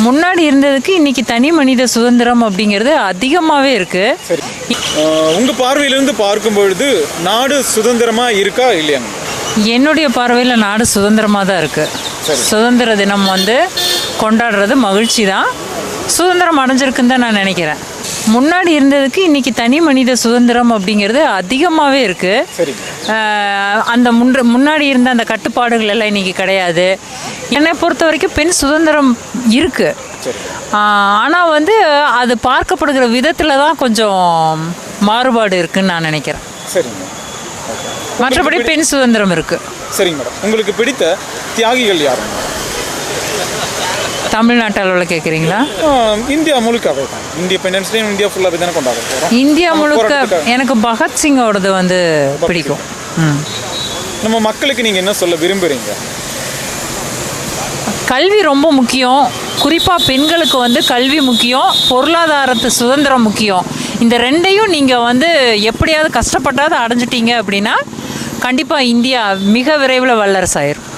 முன்னாடி இருந்ததுக்கு இன்னைக்கு தனி மனித சுதந்திரம் அப்படிங்கிறது அதிகமாகவே இருக்குது. சரி, உங்கள் பார்வையிலிருந்து பார்க்கும் பொழுது நாடு சுதந்திரமாக இருக்கா இல்லையாங்க? என்னுடைய பார்வையில் நாடு சுதந்திரமாக தான் இருக்குது. சுதந்திர தினம் கொண்டாடுறது மகிழ்ச்சி தான். சுதந்திரம் அடைஞ்சிருக்குன்னு தான் நான் நினைக்கிறேன். முன்னாடி இருந்ததுக்கு இன்னைக்கு தனி மனித சுதந்திரம் அப்படிங்கிறது அதிகமாகவே இருக்குது. அந்த முன்னாடி இருந்த அந்த கட்டுப்பாடுகள் எல்லாம் இன்னைக்கு கிடையாது. என்னை பொறுத்த வரைக்கும் பெண் சுதந்திரம் இருக்குது. ஆனால் அது பார்க்கப்படுகிற விதத்தில் தான் கொஞ்சம் மாறுபாடு இருக்குன்னு நான் நினைக்கிறேன். சரிங்க. மற்றபடி பெண் சுதந்திரம் இருக்குது. சரிங்க மேடம். உங்களுக்கு பிடித்த தியாகிகள் யாருங்க? தமிழ்நாட்டு அளவில் கேட்குறீங்களா? இந்தியா முழுக்க இண்டிபெண்டன்ஸ் டே இந்தியா ஃபுல்லாக தானே கொண்டாடுறோம். இந்தியா முழுக்க எனக்கு பகத்சிங்கோடது பிடிக்கும். நம்ம மக்களுக்கு நீங்கள் என்ன சொல்ல விரும்புகிறீங்க? கல்வி ரொம்ப முக்கியம். குறிப்பாக பெண்களுக்கு கல்வி முக்கியம், பொருளாதாரத்து சுதந்திரம் முக்கியம். இந்த ரெண்டையும் நீங்கள் எப்படியாவது கஷ்டப்பட்டாவது அடைஞ்சிட்டீங்க அப்படின்னா கண்டிப்பாக இந்தியா மிக விரைவில் வல்லரசாயிரும்.